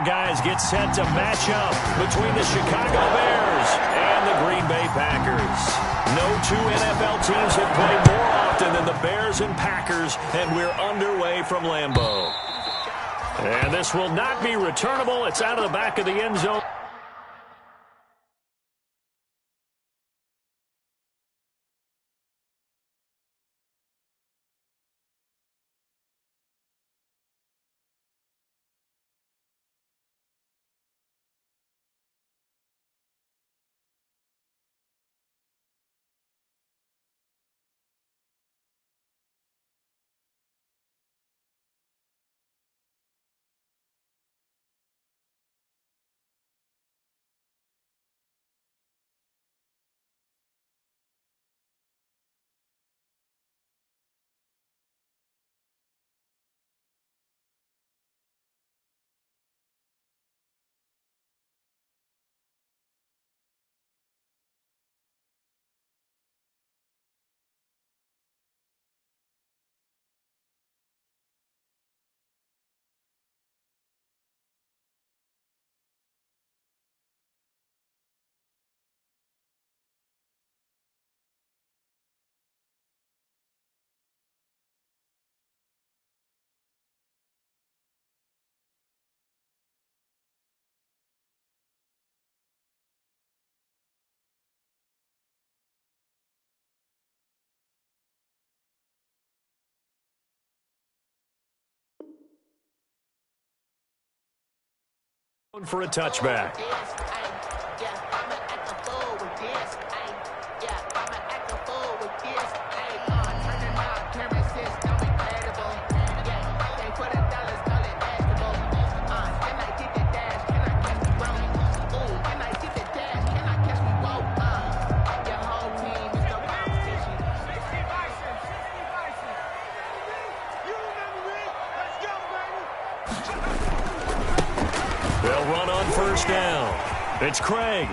guys get set to match up between the Chicago Bears and the Green Bay Packers. No two NFL teams have played more often than the Bears and Packers, and we're underway from Lambeau. And this will not be returnable. It's out of the back of the end zone. For a touchback. They'll run on first down. It's Craig.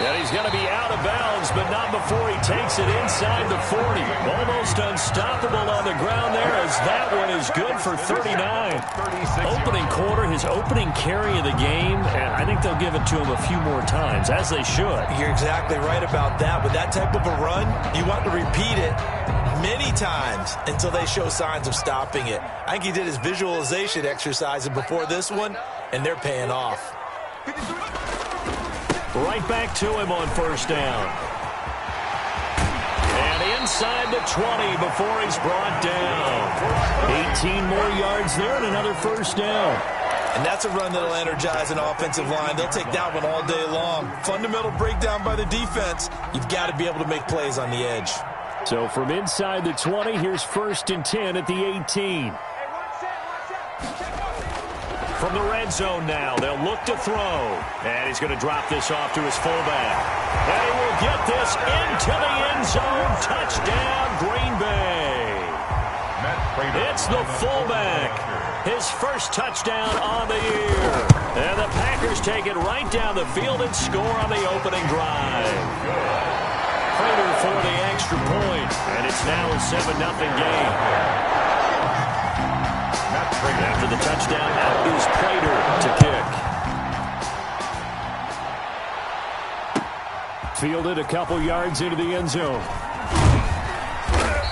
And he's going to be out of bounds, but not before he takes it inside the 40. Almost unstoppable on the ground there, as that one is good for 39. Opening quarter, his opening carry of the game, and I think they'll give it to him a few more times, as they should. You're exactly right about that. With that type of a run, you want to repeat it many times until they show signs of stopping it. I think he did his visualization exercise before this one, and they're paying off. Right back to him on first down. And inside the 20 before he's brought down. 18 more yards there and another first down. And that's a run that'll energize an offensive line. They'll take that one all day long. Fundamental breakdown by the defense. You've got to be able to make plays on the edge. So from inside the 20, here's 1st and 10 at the 18. From the red zone now, they'll look to throw. And he's going to drop this off to his fullback. And he will get this into the end zone. Touchdown, Green Bay. It's the fullback. His first touchdown on the year. And the Packers take it right down the field and score on the opening drive. Prater for the extra point, and it's now a 7-0 game. After the touchdown, out is Prater to kick. Fielded a couple yards into the end zone.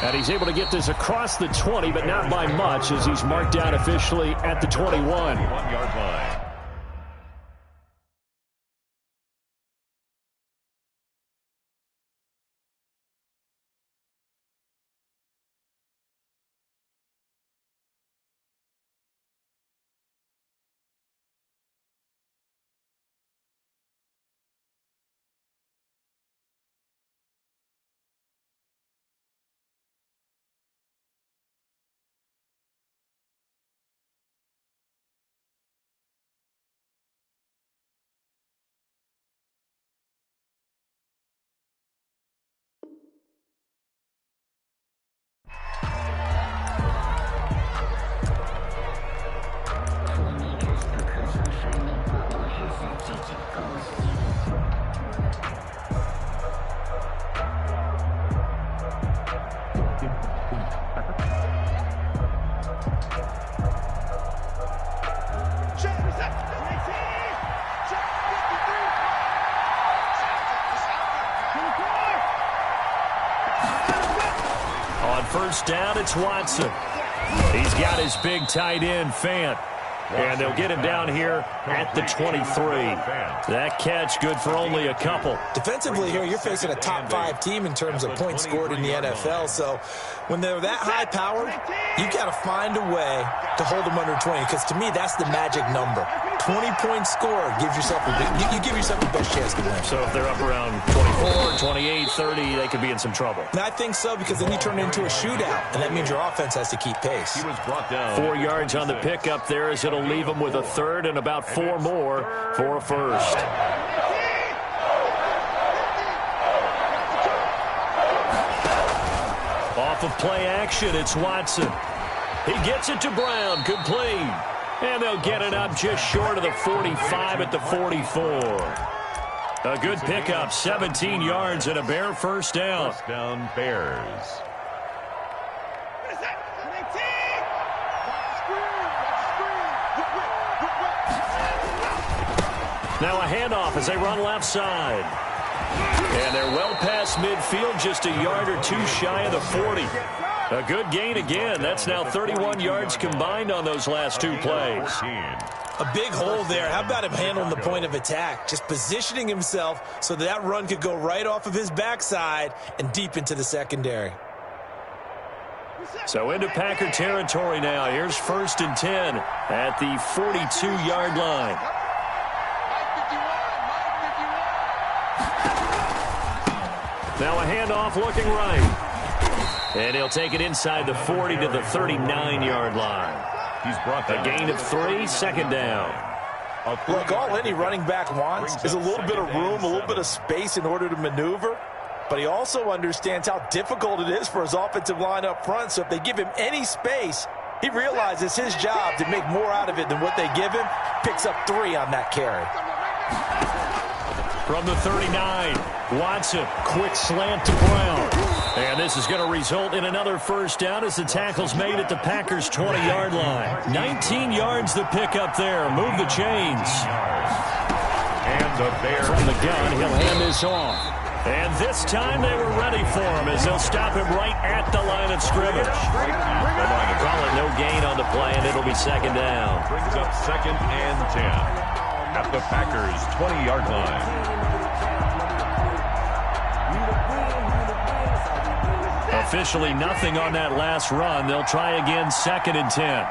And he's able to get this across the 20, but not by much, as he's marked down officially at the 21. 1-yard line. first down, it's Watson. He's got his big tight end, Fant. And they'll get him down here at the 23. That catch good for only a couple. Defensively here, you're facing a top 5 team in terms of points scored in the NFL. So when they're that high powered, you've got to find a way to hold them under 20. Because to me, that's the magic number. 20 points scored gives yourself you give yourself the best chance to win. So if they're up around 24, 28, 30, they could be in some trouble. And I think so, because then you turn it into a shootout, and that means your offense has to keep pace. He was brought down. 4 yards on the pickup there, as it'll leave him with a third and about 4 more for a first. Off of play action, it's Watson. He gets it to Brown, complete. And they'll get it up just short of the 45 at the 44. A good pickup, 17 yards and a Bear first down. First down, Bears. Now a handoff as they run left side. And they're well past midfield, just a yard or 2 shy of the 40. A good gain again. That's now 31 yards combined on those last 2 plays. A big hole there. How about him handling the point of attack? Just positioning himself so that run could go right off of his backside and deep into the secondary. So into Packer territory now. Here's 1st and 10 at the 42-yard line. Now a handoff looking right. And he'll take it inside the 40 to the 39-yard line. He's brought a gain of 3, second down. Look, all any running back wants is a little bit of room, a little bit of space in order to maneuver. But he also understands how difficult it is for his offensive line up front. So if they give him any space, he realizes his job to make more out of it than what they give him. Picks up 3 on that carry. From the 39, Watson, quick slant to Brown. And this is going to result in another first down as the tackle's made at the Packers' 20-yard line. 19 yards the pickup there. Move the chains. And the Bears. From the gun, he'll hand this off. And this time they were ready for him as they'll stop him right at the line of scrimmage. Call it no gain on the play, and it'll be second down. Brings up 2nd and 10 at the Packers' 20-yard line. Officially nothing on that last run. They'll try again, 2nd and 10.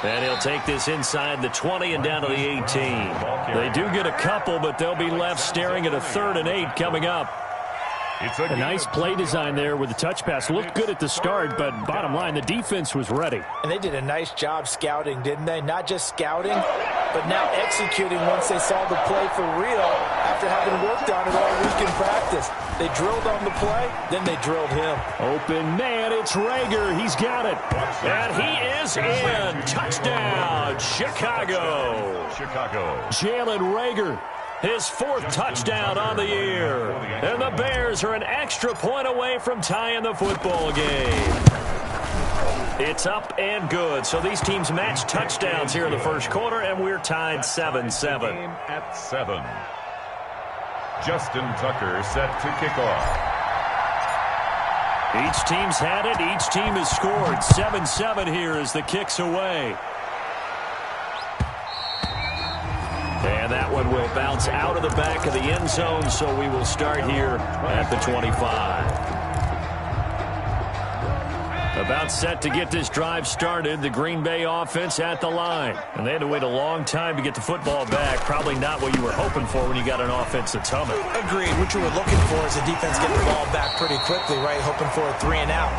And he'll take this inside the 20 and down to the 18. They do get a couple, but they'll be left staring at a 3rd and 8 coming up. A nice play design there with the touch pass. Looked good at the start, but bottom line, the defense was ready. And they did a nice job scouting, didn't they? Not just scouting, but now executing once they saw the play for real after having worked on it all week in practice. They drilled on the play, then they drilled him. Open man, it's Rager. He's got it. And he is in. Touchdown, Chicago. Jalen Rager. His 4th touchdown on the year. And the Bears are an extra point away from tying the football game. It's up and good. So these teams match touchdowns here in the first quarter, and we're tied 7-7. At 7. Justin Tucker set to kick off. Each team's had it. Each team has scored. 7-7 here as the kick's away. And that one will bounce out of the back of the end zone, so we will start here at the 25. About set to get this drive started, the Green Bay offense at the line. And they had to wait a long time to get the football back. Probably not what you were hoping for when you got an offense that's humming. Agreed. What you were looking for is a defense getting the ball back pretty quickly, right? Hoping for a 3 and out.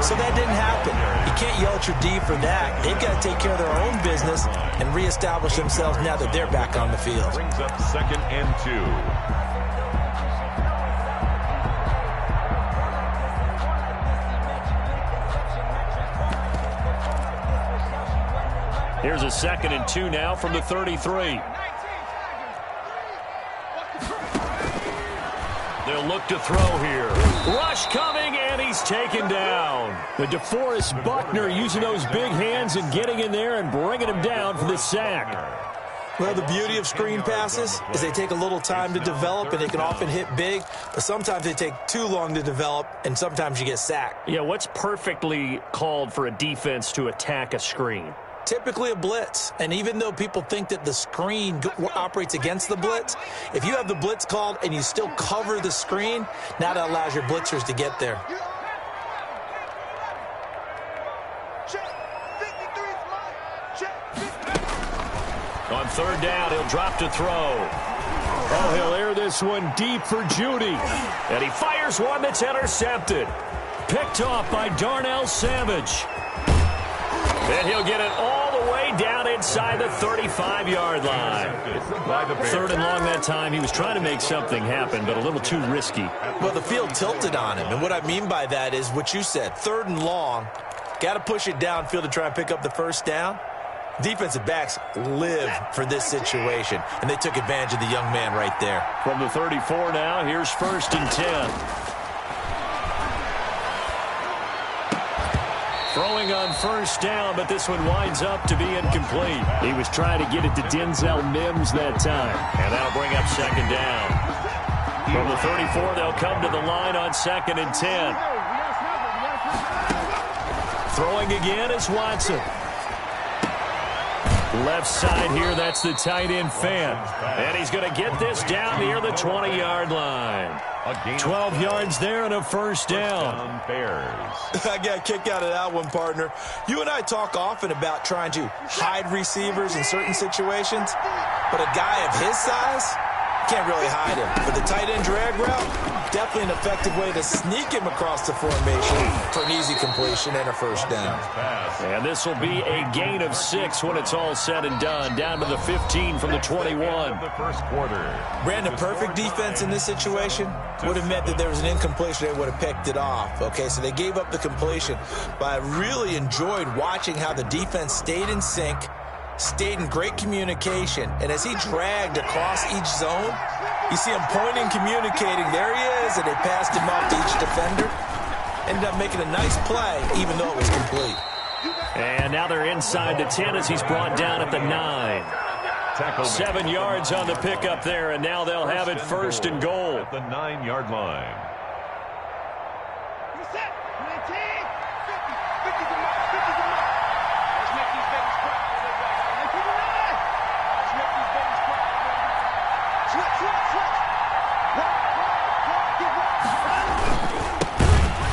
So that didn't happen. You can't yell at your D for that. They've got to take care of their own business and reestablish themselves now that they're back on the field. Brings up 2nd and 2. Here's a 2nd and 2 now from the 33. They'll look to throw here. Rush coming, and he's taken down. The DeForest Buckner using those big hands and getting in there and bringing him down for the sack. Well, the beauty of screen passes is they take a little time to develop, and they can often hit big, but sometimes they take too long to develop, and sometimes you get sacked. Yeah, what's perfectly called for a defense to attack a screen? Typically a blitz, and even though people think that the screen operates against the blitz, if you have the blitz called and you still cover the screen, now that allows your blitzers to get there. On third down, he'll drop to throw. Oh, he'll air this one deep for Judy. And he fires one that's intercepted. Picked off by Darnell Savage. And he'll get it all the way down inside the 35-yard line. Third and long that time. He was trying to make something happen, but a little too risky. Well, the field tilted on him, and what I mean by that is what you said. Third and long, got to push it downfield to try and pick up the first down. Defensive backs live for this situation, and they took advantage of the young man right there. From the 34 now, here's 1st and 10. Throwing on first down, but this one winds up to be incomplete. He was trying to get it to Denzel Mims that time. And that'll bring up 2nd down. From the 34, they'll come to the line on 2nd and 10. Throwing again is Watson. Left side here, that's the tight end Fan. And he's going to get this down near the 20-yard line. 12 yards there and a first down. I got a kick out of that one, partner. You and I talk often about trying to hide receivers in certain situations, but a guy of his size can't really hide him. But the tight end drag route, definitely an effective way to sneak him across the formation for an easy completion and a first down. And this will be a gain of 6 when it's all said and done. Down to the 15 from the 21. The first quarter. Brandon, perfect defense in this situation would have meant that there was an incompletion. They would have picked it off. Okay, so they gave up the completion. But I really enjoyed watching how the defense stayed in sync, stayed in great communication, and as he dragged across each zone, you see him pointing, communicating. There he is, and they passed him off to each defender. Ended up making a nice play, even though it was complete. And now they're inside the 10 as he's brought down at the 9. 7 yards on the pickup there, and now they'll have it 1st and goal. At the 9-yard line.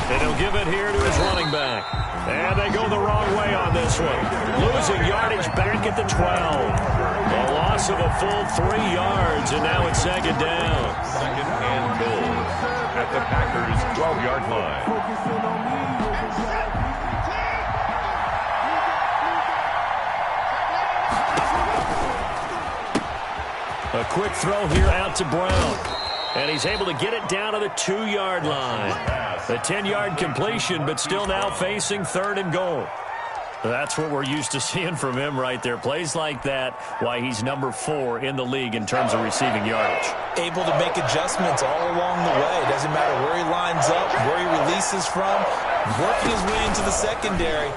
And he'll give it here to his running back. And they go the wrong way on this one. Losing yardage back at the 12. A loss of a full 3 yards, and now it's 2nd down. 2nd and goal at the Packers' 12-yard line. A quick throw here out to Brown. And he's able to get it down to the 2-yard line. A 10-yard completion, but still now facing 3rd and goal. That's what we're used to seeing from him right there. Plays like that, why he's number 4 in the league in terms of receiving yardage. Able to make adjustments all along the way. Doesn't matter where he lines up, where he releases from, working his way into the secondary.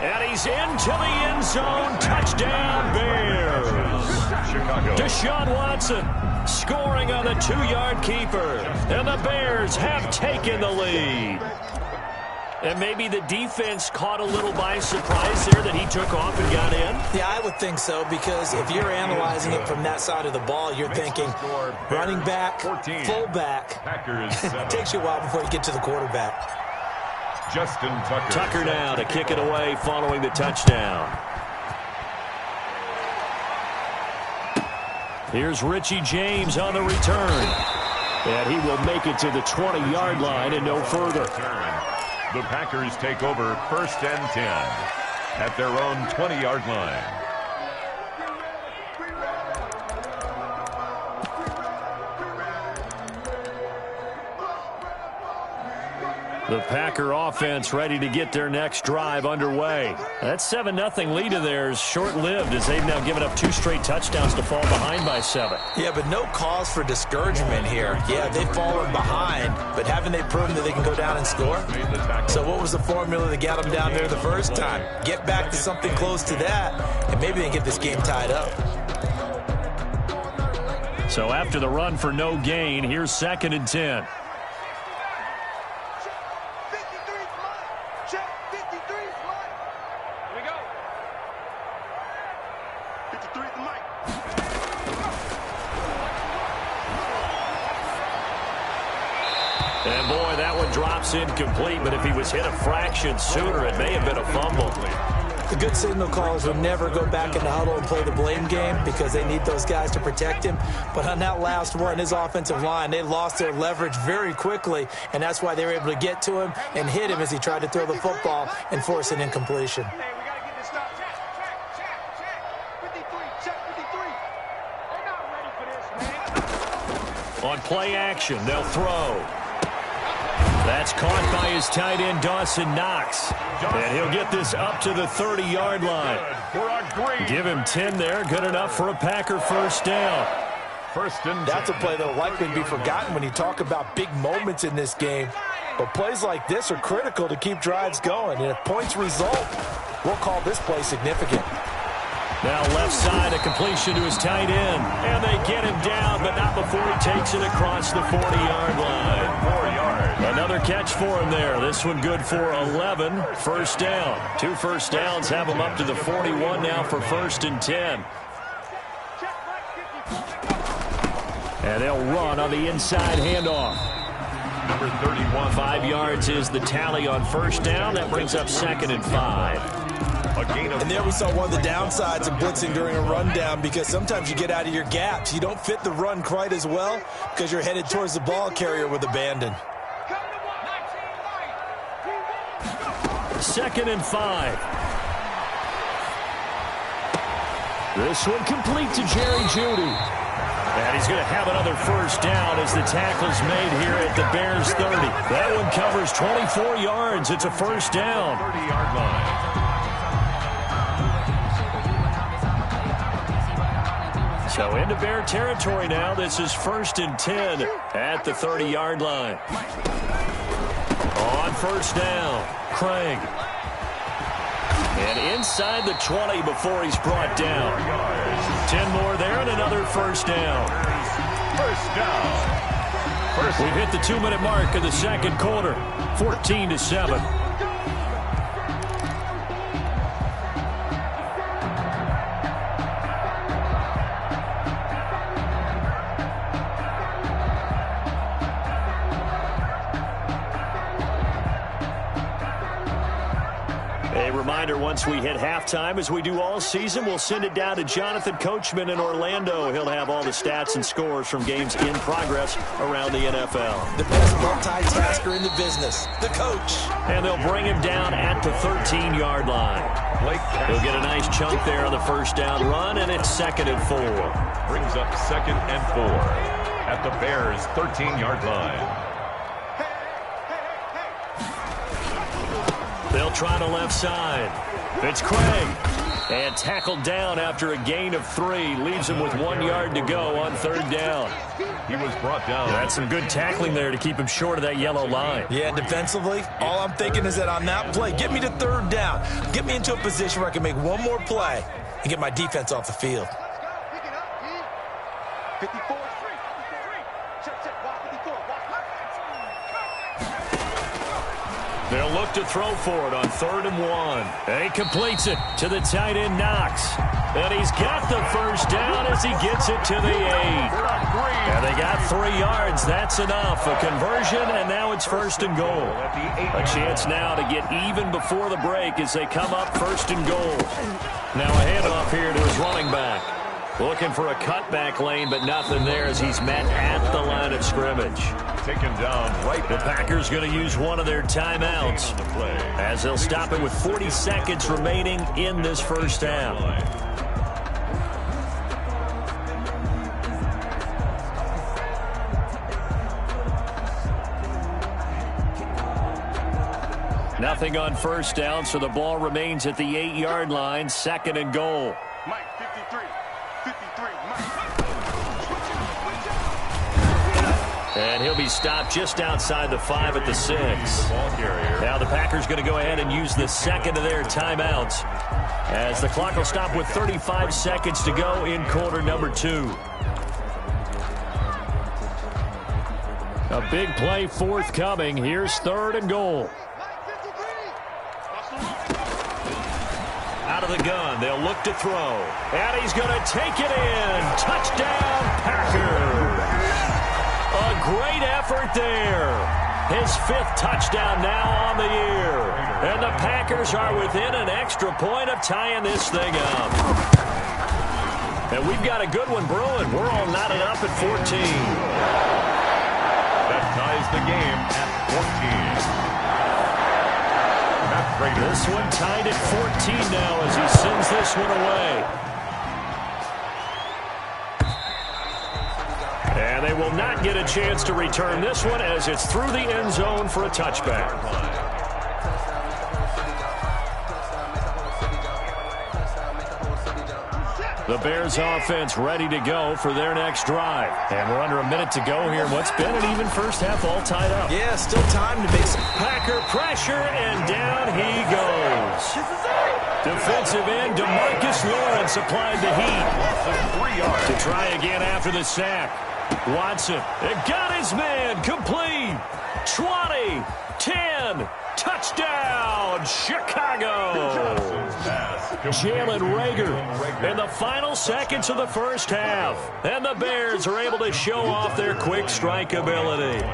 And he's into the end zone. Touchdown, Bears. Deshaun Watson scoring on the 2-yard keeper. And the Bears have taken the lead. And maybe the defense caught a little by surprise there that he took off and got in. Yeah, I would think so, because if you're analyzing it from that side of the ball, you're thinking running back, fullback. Takes you a while before you get to the quarterback. Justin Tucker. Tucker now to kick it away following the touchdown. Here's Richie James on the return. And he will make it to the 20-yard line and no further. The Packers take over 1st and 10 at their own 20-yard line. The Packer offense ready to get their next drive underway. That 7-0 lead of theirs short-lived as they've now given up 2 straight touchdowns to fall behind by 7. Yeah, but no cause for discouragement here. Yeah, they've fallen behind, but haven't they proven that they can go down and score? So what was the formula that got them down there the first time? Get back to something close to that, and maybe they get this game tied up. So after the run for no gain, here's 2nd and 10. And boy, that one drops incomplete, but if he was hit a fraction sooner, it may have been a fumble. The good signal callers would never go back in the huddle and play the blame game because they need those guys to protect him. But on that last one, his offensive line, they lost their leverage very quickly, and that's why they were able to get to him and hit him as he tried to throw the football and force an incompletion. On play action, they'll throw. That's caught by his tight end, Dawson Knox. And he'll get this up to the 30-yard line. Give him 10 there. Good enough for a Packer first down. That's a play that will likely be forgotten when you talk about big moments in this game. But plays like this are critical to keep drives going. And if points result, we'll call this play significant. Now left side, a completion to his tight end. And they get him down, but not before he takes it across the 40-yard line. 4 yards. Another catch for him there. This one good for 11. First down. 2 first downs have him up to the 41 now for 1st and 10. And they'll run on the inside handoff. Number 31. 5 yards is the tally on first down. That brings up 2nd and 5. And there we saw one of the downsides of blitzing during a rundown because sometimes you get out of your gaps. You don't fit the run quite as well because you're headed towards the ball carrier with abandon. 2nd and 5. This one complete to Jerry Jeudy. And he's going to have another first down as the tackle's made here at the Bears 30. That one covers 24 yards. It's a first down. 30-yard line. So into Bear territory now. This is 1st and 10 at the 30-yard line. On first down, Craig. And inside the 20 before he's brought down. 10 more there and another first down. We've hit the 2-minute mark of the second quarter. 14-7. Once we hit halftime, as we do all season, we'll send it down to Jonathan Coachman in Orlando. He'll have all the stats and scores from games in progress around the NFL. The best multitasker in the business, the coach. And they'll bring him down at the 13-yard line. He'll get a nice chunk there on the first down run, and it's 2nd and 4. Brings up 2nd and 4 at the Bears' 13-yard line. They'll try the left side. It's Craig. And tackled down after a gain of 3. Leaves him with 1 yard to go on 3rd down. He was brought down. That's some good tackling there to keep him short of that yellow line. Yeah, defensively, all I'm thinking is that on that play, get me to 3rd down. Get me into a position where I can make one more play and get my defense off the field. 54. They'll look to throw for it on 3rd and 1. And he completes it to the tight end, Knox. And he's got the first down as he gets it to the 8. And they got 3 yards. That's enough. A conversion, and now it's 1st and goal. A chance now to get even before the break as they come up 1st and goal. Now a handoff here to his running back. Looking for a cutback lane, but nothing there as he's met at the line of scrimmage. Taken down right. The Packers going to use one of their timeouts as they'll stop it with 40 seconds remaining in this first half. Nothing on first down, so the ball remains at the 8-yard line. 2nd and goal. Mike, 53. 53, Mike. And he'll be stopped just outside the 5 at the 6. Now the Packers going to go ahead and use the second of their timeouts as the clock will stop with 35 seconds to go in quarter number 2. A big play forthcoming. Here's 3rd and goal. Out of the gun, they'll look to throw. And he's going to take it in. Touchdown, Packers. A great effort there. His 5th touchdown now on the year. And the Packers are within an extra point of tying this thing up. And we've got a good one brewing. We're all knotted up at 14. That ties the game at 14. This one tied at 14 now as he sends this one away. And they will not get a chance to return this one as it's through the end zone for a touchback. The Bears offense ready to go for their next drive. And we're under a minute to go here. What's been an even first half all tied up. Yeah, still time to make some Packer pressure, and down he goes. Defensive end DeMarcus Lawrence applied the heat. To try again after the sack. Watson, it got his man, complete. 20, 10, touchdown, Chicago. Jalen Reagor in the final seconds of the first half. And the Bears are able to show off their quick strike ability.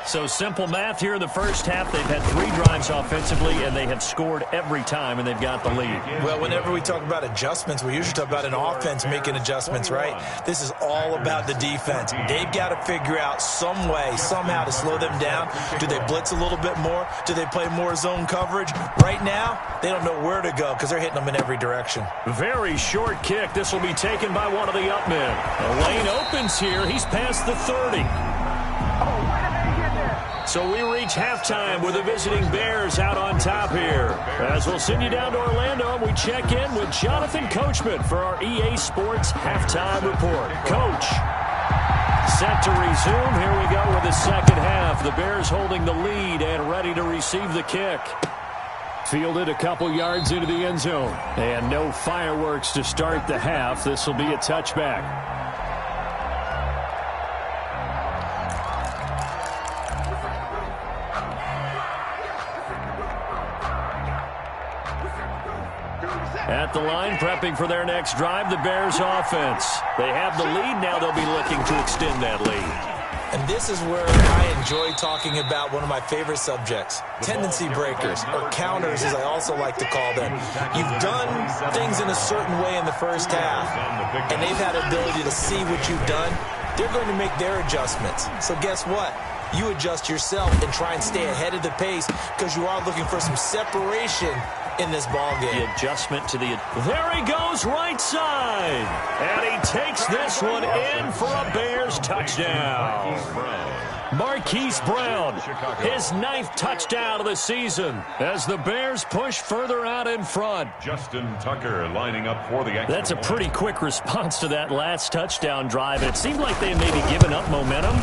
So simple math here in the first half. They've had 3 drives offensively, and they have scored every time, and they've got the lead. Well, whenever we talk about adjustments, we usually talk about an offense making adjustments, right? This is all about the defense. They've got to figure out some way, somehow to slow them down. Do they blitz a little bit more? Do they play more zone coverage? Right now, they don't know where to go because they're hitting them in every direction. Very short kick. This will be taken by one of the upmen. The lane opens here. He's past the 30. So we reach halftime with the visiting Bears out on top here. As we'll send you down to Orlando, we check in with Jonathan Coachman for our EA Sports Halftime Report. Coach, set to resume. Here we go with the second half. The Bears holding the lead and ready to receive the kick. Fielded a couple yards into the end zone. And no fireworks to start the half. This will be a touchback. At the line, prepping for their next drive, the Bears offense. They have the lead. Now they'll be looking to extend that lead. And this is where I enjoy talking about one of my favorite subjects, tendency breakers, or counters as I also like to call them. You've done things in a certain way in the first half, and they've had the ability to see what you've done. They're going to make their adjustments. So guess what? You adjust yourself and try and stay ahead of the pace because you are looking for some separation in this ball game. The adjustment to the... There he goes, right side. And he takes this one in for a Bears touchdown. Marquise Brown, his 9th touchdown of the season as the Bears push further out in front. Justin Tucker lining up for the extra. That's a pretty quick response to that last touchdown drive. It seemed like they maybe given up momentum.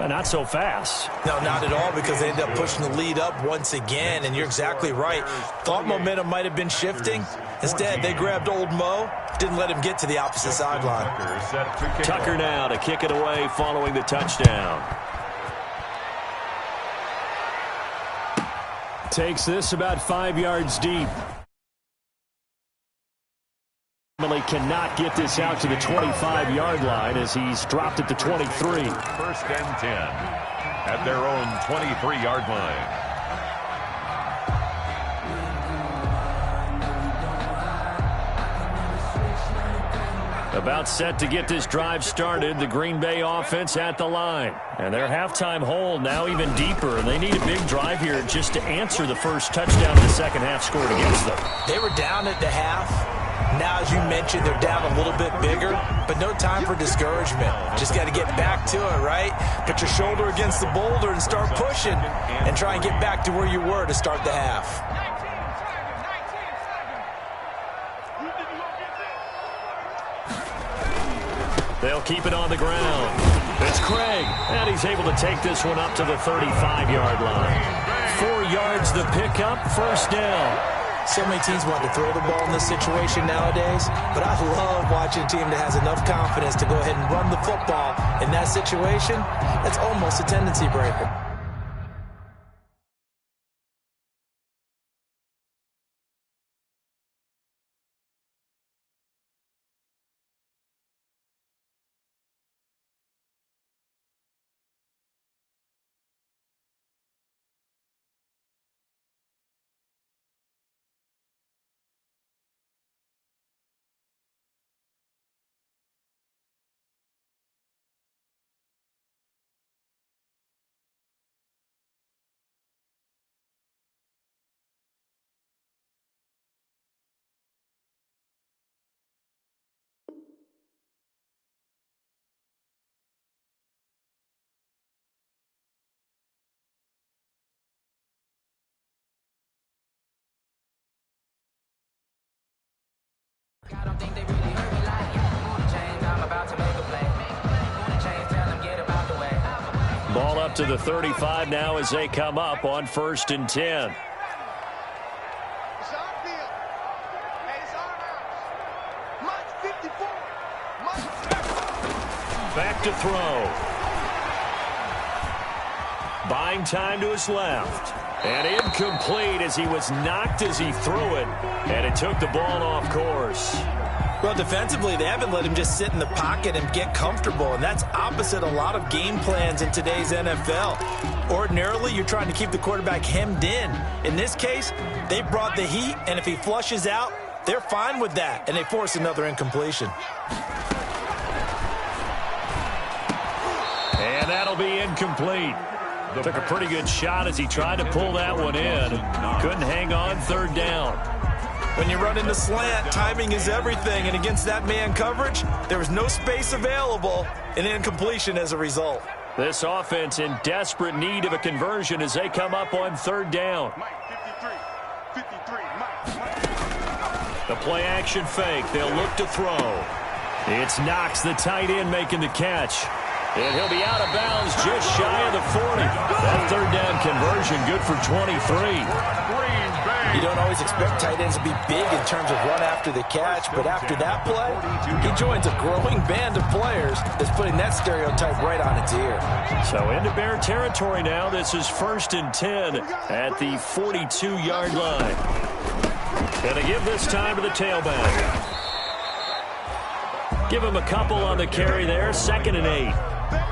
Not so fast. No, not at all, because they ended up pushing the lead up once again, and you're exactly right. Thought momentum might have been shifting. Instead, they grabbed old Mo, didn't let him get to the opposite sideline. Tucker now to kick it away following the touchdown. Takes this about 5 yards deep. Cannot get this out to the 25-yard line as he's dropped at the 23. First and 10 at their own 23-yard line. About set to get this drive started, the Green Bay offense at the line. And their halftime hole now even deeper, and they need a big drive here just to answer the first touchdown of the second half scored against them. They were down at the half. Now, as you mentioned, they're down a little bit bigger, but no time for discouragement. Just got to get back to it, right? Put your shoulder against the boulder and start pushing and try and get back to where you were to start the half. They'll keep it on the ground. It's Craig, and he's able to take this one up to the 35-yard line. 4 yards the pickup, first down. So many teams want to throw the ball in this situation nowadays, but I love watching a team that has enough confidence to go ahead and run the football in that situation. That's almost a tendency breaker. I don't think they really heard me like change. I'm about to make a play. Change, tell them get about the way. Ball up to the 35 now as they come up on 1st and 10. It's our field. Hey, it's our house. Mike 54. Mike. Back to throw. Buying time to his left. And incomplete as he was knocked as he threw it. And it took the ball off course. Well, defensively, they haven't let him just sit in the pocket and get comfortable, and that's opposite a lot of game plans in today's NFL. Ordinarily, you're trying to keep the quarterback hemmed in. In this case, they brought the heat, and if he flushes out, they're fine with that, and they force another incompletion. And that'll be incomplete. Took a pretty good shot as he tried to pull that one in. Couldn't hang on 3rd down. When you run into slant, timing is everything, and against that man coverage, there was no space available, and incompletion as a result. This offense in desperate need of a conversion as they come up on 3rd down. Mike 53. Mike. The play action fake. They'll look to throw. It's Knox, the tight end, making the catch. And he'll be out of bounds just shy of the 40. That 3rd down conversion good for 23. You don't always expect tight ends to be big in terms of run after the catch, but after that play, he joins a growing band of players that's putting that stereotype right on its ear. So into Bear territory now. This is 1st and 10 at the 42-yard line. Gonna give this time to the tailback. Give him a couple on the carry there. 2nd and 8.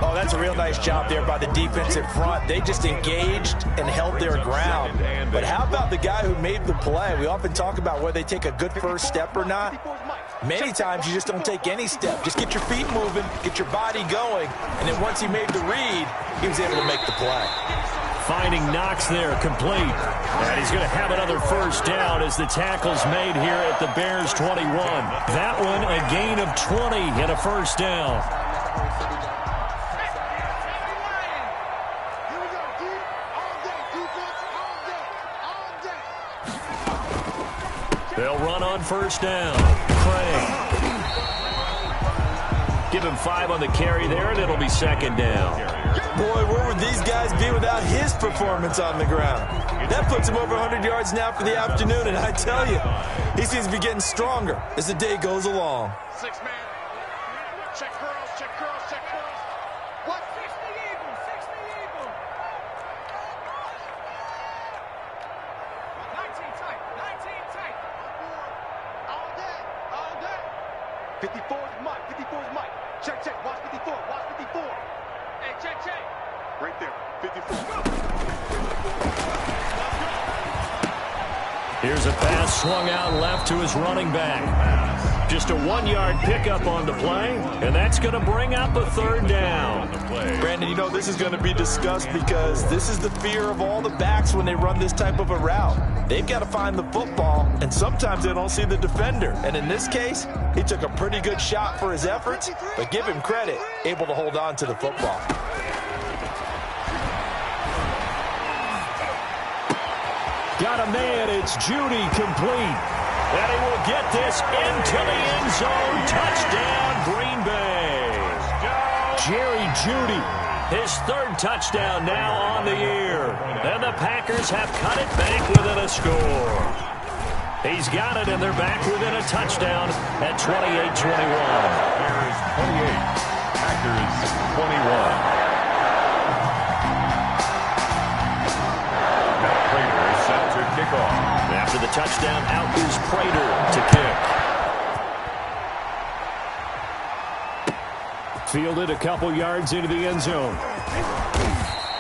Oh, that's a real nice job there by the defensive front. They just engaged and held their ground. But how about the guy who made the play? We often talk about whether they take a good first step or not. Many times you just don't take any step. Just get your feet moving, get your body going, and then once he made the read, he was able to make the play. Finding Knox there, complete. And he's going to have another 1st down as the tackle's made here at the Bears 21. That one a gain of 20 and a 1st down. They'll run on 1st down. Craig. Give him 5 on the carry there, and it'll be 2nd down. Boy, where would these guys be without his performance on the ground? That puts him over 100 yards now for the afternoon, and I tell you, he seems to be getting stronger as the day goes along. 6 man. Check curls, check curls, check curls. What? 60 Eagle, 60 Eagle. 19 tight, 19 tight. All day, all day. 54 is Mike, 54 is Mike. Check, check, watch 54, watch 54. Hey, check, check. Right there, 54. Here's a pass swung out left to his running back. Just a 1-yard pickup on the play, and that's going to bring up a 3rd down. Brandon, you know this is going to be discussed because this is the fear of all the backs when they run this type of a route. They've got to find the football, and sometimes they don't see the defender. And in this case, he took a pretty good shot for his efforts, but give him credit, able to hold on to the football. Got a man, it's Judy, complete. And he will get this into the end zone. Touchdown, Green Bay. Jerry Judy, his 3rd touchdown now on the year. And the Packers have cut it back within a score. He's got it, and they're back within a touchdown at 28-21. Bears 28, Packers 21. Matt Prater is set to kick off. After the touchdown, out is Prater to kick. Fielded a couple yards into the end zone.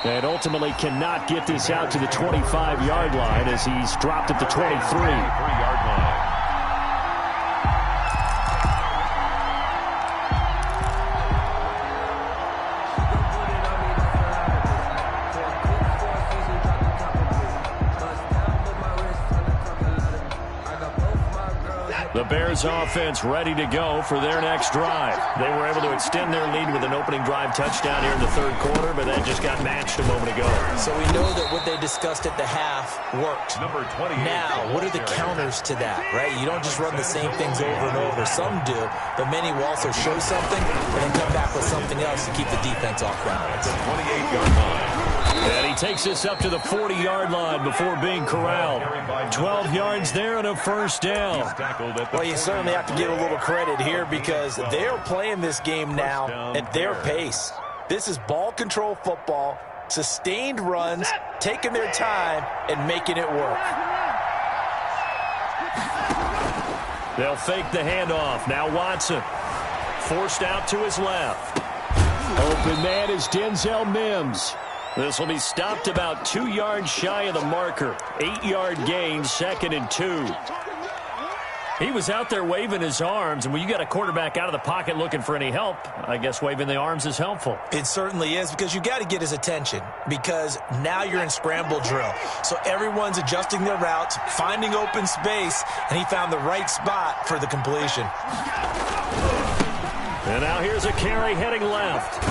And ultimately cannot get this out to the 25-yard line as he's dropped at the 23-yard line. The Bears offense ready to go for their next drive. They were able to extend their lead with an opening drive touchdown here in the third quarter, but that just got matched a moment ago. So we know that what they discussed at the half worked. Number 28. Now, what are the counters to that, right? You don't just run the same things over and over. Some do, but many will also show something and then come back with something else to keep the defense off balance. 28-yard line. And he takes this up to the 40-yard line before being corralled. 12 yards there and a first down. Well, you certainly have to give a little credit here because they're playing this game now at their pace. This is ball control football, sustained runs, taking their time, and making it work. They'll fake the handoff. Now Watson forced out to his left. Open man is Denzel Mims. This will be stopped about 2 yards shy of the marker. 8-yard gain, 2nd and 2. He was out there waving his arms, and when you got a quarterback out of the pocket looking for any help, I guess waving the arms is helpful. It certainly is because you got to get his attention because now you're in scramble drill. So everyone's adjusting their routes, finding open space, and he found the right spot for the completion. And now here's a carry heading left.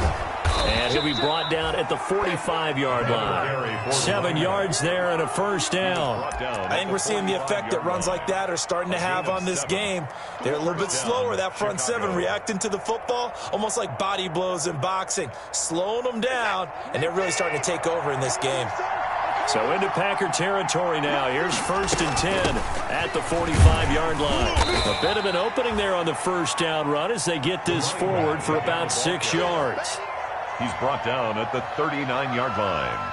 And he'll be brought down at the 45-yard line. 7 yards there and a first down. I think we're seeing the effect that runs like that are starting to have on this game. They're a little bit slower, that front seven, reacting to the football, almost like body blows in boxing, slowing them down, and they're really starting to take over in this game. So into Packer territory now. Here's 1st and 10 at the 45-yard line. A bit of an opening there on the first down run as they get this forward for about 6 yards. He's brought down at the 39-yard line.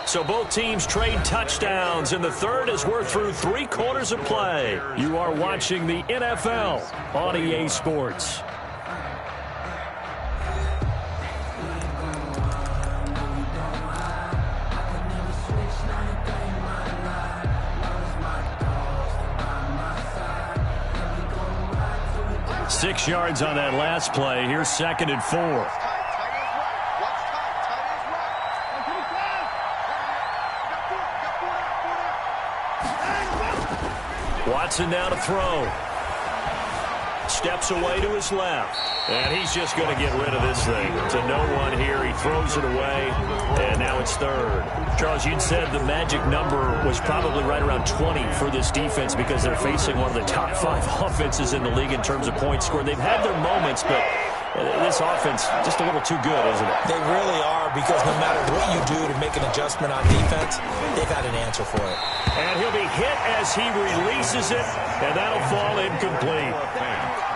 So both teams trade touchdowns, and the third as we're through 3 quarters of play. You are watching the NFL on EA Sports. Six yards on that last play. Here's 2nd and 4. Watson now to throw. Steps away to his left. And he's just going to get rid of this thing. To no one here. He throws it away. And now it's 3rd. Charles, you'd said the magic number was probably right around 20 for this defense because they're facing one of the top 5 offenses in the league in terms of points scored. They've had their moments, but this offense just a little too good, isn't it? They really are because no matter what you do to make an adjustment on defense, they've had an answer for it. And he'll be hit as he releases it, and that'll fall incomplete.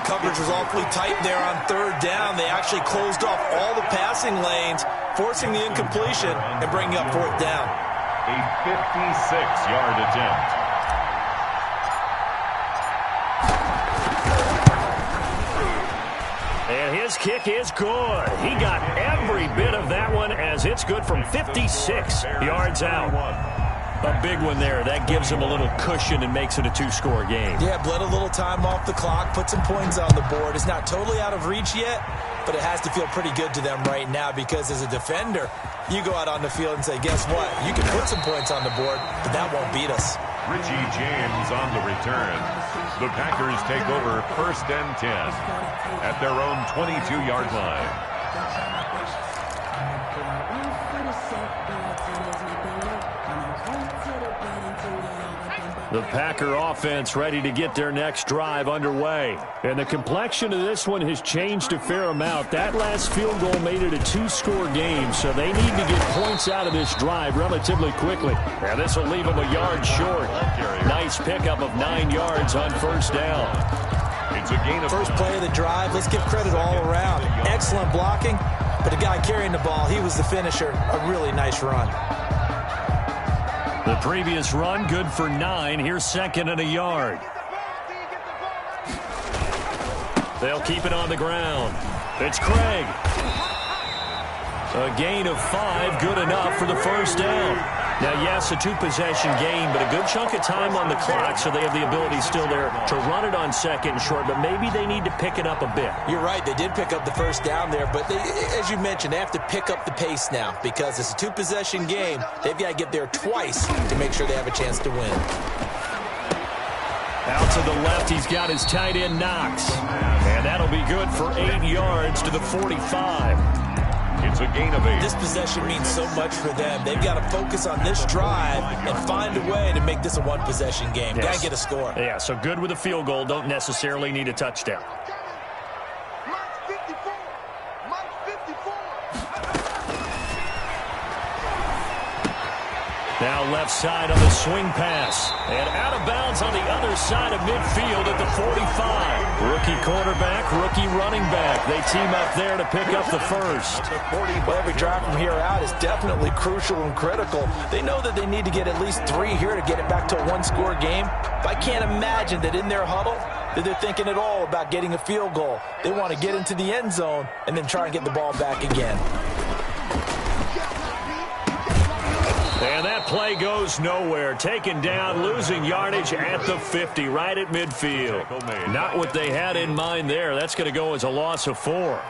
Coverage was awfully tight there on 3rd down. They actually closed off all the passing lanes, forcing the incompletion and bringing up 4th down. A 56-yard attempt. And his kick is good. He got every bit of that one as it's good from 56 yards out. A big one there. That gives him a little cushion and makes it a 2-score game. Yeah, bled a little time off the clock, put some points on the board. It's not totally out of reach yet, but it has to feel pretty good to them right now because as a defender, you go out on the field and say, guess what? You can put some points on the board, but that won't beat us. Richie James on the return. The Packers take over 1st and 10 at their own 22-yard line. The Packer offense ready to get their next drive underway. And the complexion of this one has changed a fair amount. That last field goal made it a two-score game, so they need to get points out of this drive relatively quickly. And this will leave them a yard short. Nice pickup of 9 yards on first down. It's a gain of first play of the drive. Let's give credit all around. Excellent blocking, but the guy carrying the ball, he was the finisher. A really nice run. The previous run, good for 9. Here's second and a yard. They'll keep it on the ground. It's Craig. A gain of 5, good enough for the first down. Now, yes, a two-possession game, but a good chunk of time on the clock, so they have the ability still there to run it on second and short, but maybe they need to pick it up a bit. You're right. They did pick up the first down there, but as you mentioned, they have to pick up the pace now because it's a two-possession game. They've got to get there twice to make sure they have a chance to win. Out to the left, he's got his tight end Knox, and that'll be good for 8 yards to the 45. It's a gain of 8. This possession means so much for them. They've got to focus on this drive and find a way to make this a one-possession game. Yes. Got to get a score. Yeah, so good with a field goal. Don't necessarily need a touchdown. Mike's 54. Mike's 54. Now left side on the swing pass. And out of bounds on the other side of midfield at the 45. Rookie quarterback, rookie running back. They team up there to pick up the first. Well, every drive from here out is definitely crucial and critical. They know that they need to get at least 3 here to get it back to a one-score game. But I can't imagine that in their huddle that they're thinking at all about getting a field goal. They want to get into the end zone and then try and get the ball back again. And that play goes nowhere. Taken down, losing yardage at the 50, right at midfield. Not what they had in mind there. That's going to go as a loss of 4.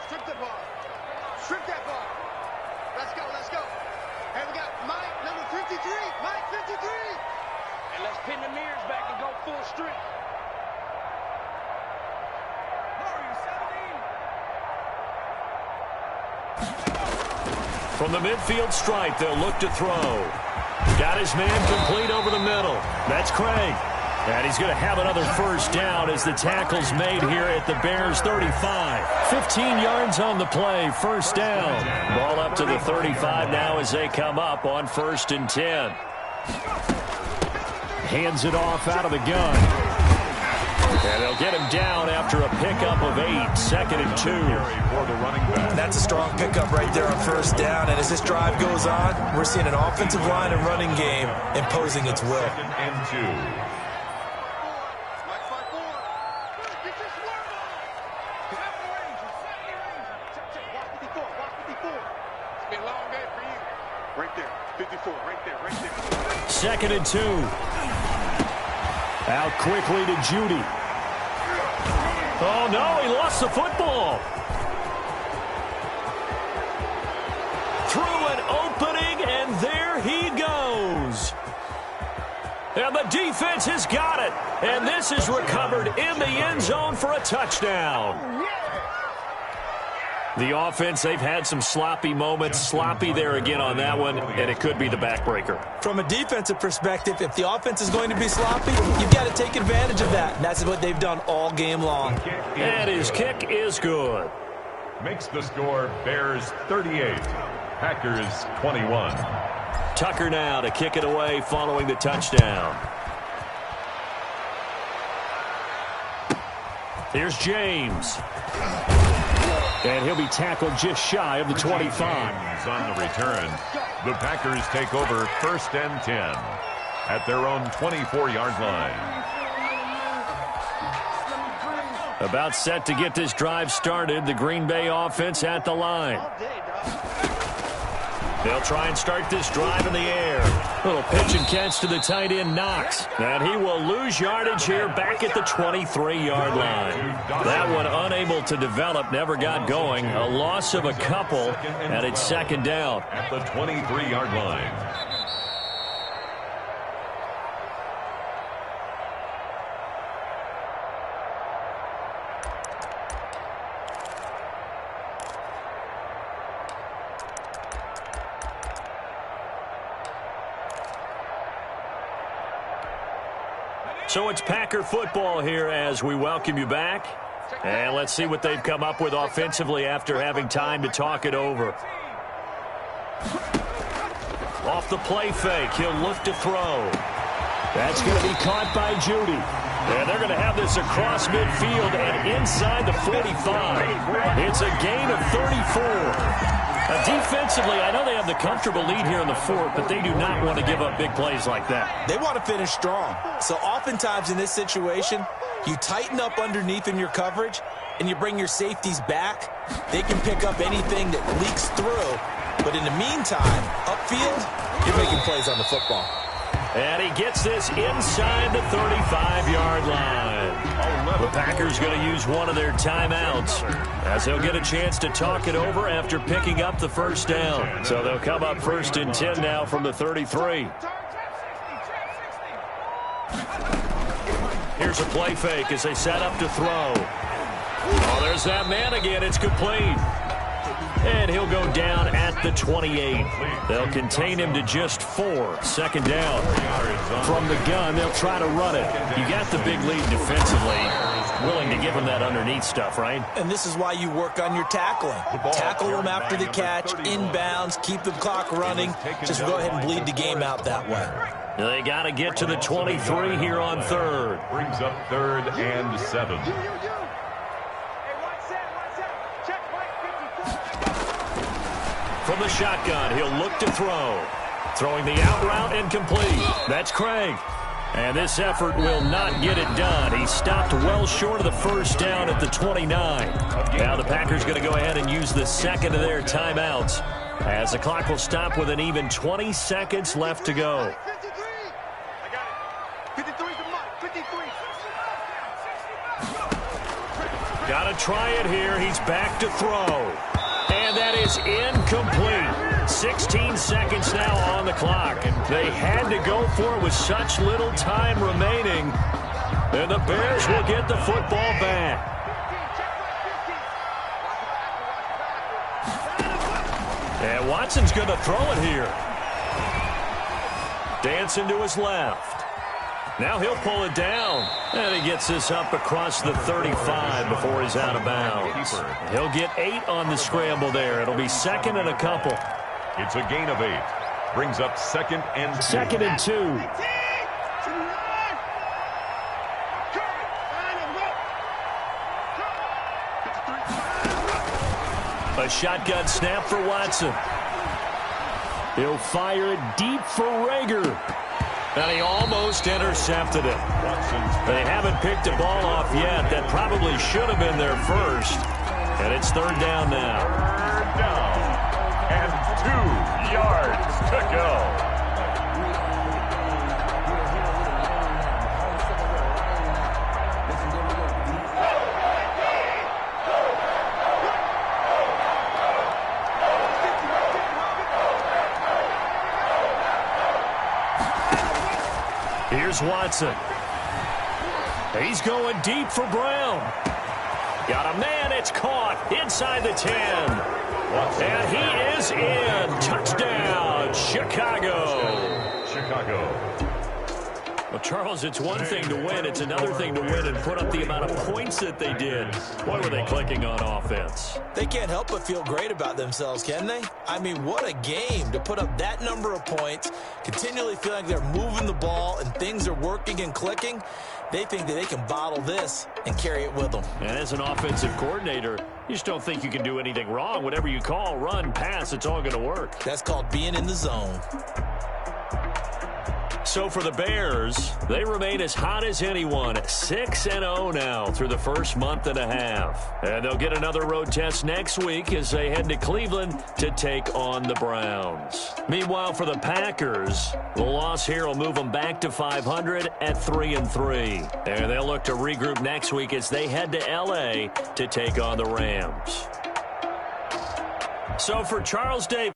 Strip the ball. Strip that ball. Let's go, let's go. And we got Mike, number 53. Mike, 53. And let's pin the mirrors back and go full strip. From the midfield stripe, they'll look to throw. Got his man complete over the middle. That's Craig. And he's going to have another first down as the tackle's made here at the Bears' 35. 15 yards on the play, first down. Ball up to the 35 now as they come up on 1st and 10. Hands it off out of the gun. And they'll get him down after a pickup of 8, 2nd and 2. That's a strong pickup right there on first down. And as this drive goes on, we're seeing an offensive line and running game imposing its will. 2nd and 2. Mike 5-4. Get your swerve on. Set the Ranger. Set the Ranger. Check. Watch 54. Watch 54. It's been a long day for you. Right there. 54. Right there. Right there. 2nd and 2. Out quickly to Judy. Oh, no, he lost the football. Through an opening, and there he goes. And the defense has got it. And this is recovered in the end zone for a touchdown. The offense, they've had some sloppy moments. Sloppy there again on that one, and it could be the backbreaker. From a defensive perspective, if the offense is going to be sloppy, you've got to take advantage of that. And that's what they've done all game long. And his kick is good. Makes the score Bears 38, Packers 21. Tucker now to kick it away following the touchdown. Here's James. And he'll be tackled just shy of the 25. On the return, the Packers take over 1st and 10 at their own 24-yard line. About set to get this drive started, the Green Bay offense at the line. They'll try and start this drive in the air. Little pitch and catch to the tight end Knox. And he will lose yardage here back at the 23-yard line. That one unable to develop, never got going. A loss of a couple, and it's 2nd down. At the 23-yard line. So it's Packer football here as we welcome you back. And let's see what they've come up with offensively after having time to talk it over. Off the play fake, he'll look to throw. That's going to be caught by Judy. And they're going to have this across midfield and inside the 45. It's a gain of 34. Defensively, I know they have the comfortable lead here in the fourth, but they do not want to give up big plays like that. They want to finish strong. So oftentimes in this situation, you tighten up underneath in your coverage, and you bring your safeties back. They can pick up anything that leaks through. But in the meantime, upfield, you're making plays on the football. And he gets this inside the 35-yard line. The Packers going to use one of their timeouts as they'll get a chance to talk it over after picking up the first down. So they'll come up 1st and 10 now from the 33. Here's a play fake as they set up to throw. Oh, there's that man again. It's complete. And he'll go down at the 28. They'll contain him to just 4. 2nd down. From the gun, they'll try to run it. You got the big lead defensively. Willing to give him that underneath stuff, right? And this is why you work on your tackling. Tackle them after the catch, inbounds, keep the clock running. Just go ahead and bleed the game out that way. They got to get to the 23 here on 3rd. Brings up 3rd and 7. From the shotgun, he'll look to throw. Throwing the out route and complete. That's Craig. And this effort will not get it done. He stopped well short of the first down at the 29. Now the Packers going to go ahead and use the second of their timeouts as the clock will stop with an even 20 seconds left to go. 53 is the mark. 53. Got to try it here. He's back to throw. And that is incomplete. 16 seconds now on the clock. They had to go for it with such little time remaining. And the Bears will get the football back. And Watson's going to throw it here. Dancing to his left. Now he'll pull it down. And he gets this up across the 35 before he's out of bounds. He'll get 8 on the scramble there. It'll be 2nd and a couple. It's a gain of 8. Brings up 2nd and 2. 2nd and 2. A shotgun snap for Watson. He'll fire it deep for Rager. And he almost intercepted it. They haven't picked a ball off yet. That probably should have been their first. And it's 3rd down now. 3rd down. And 2 yards to go. Here's Watson. He's going deep for Brown. Got a man, it's caught inside the 10. And he is in. Touchdown, Chicago. Chicago. Well, Charles, it's one thing to win. It's another thing to win and put up the amount of points that they did. Boy, were they clicking on offense. They can't help but feel great about themselves, can they? I mean, what a game to put up that number of points, continually feel like they're moving the ball and things are working and clicking. They think that they can bottle this and carry it with them. And as an offensive coordinator, you just don't think you can do anything wrong. Whatever you call, run, pass, it's all going to work. That's called being in the zone. So for the Bears, they remain as hot as anyone, 6-0 now through the first month and a half. And they'll get another road test next week as they head to Cleveland to take on the Browns. Meanwhile, for the Packers, the loss here will move them back to 500 at 3-3. And they'll look to regroup next week as they head to L.A. to take on the Rams. So for Charles Davis.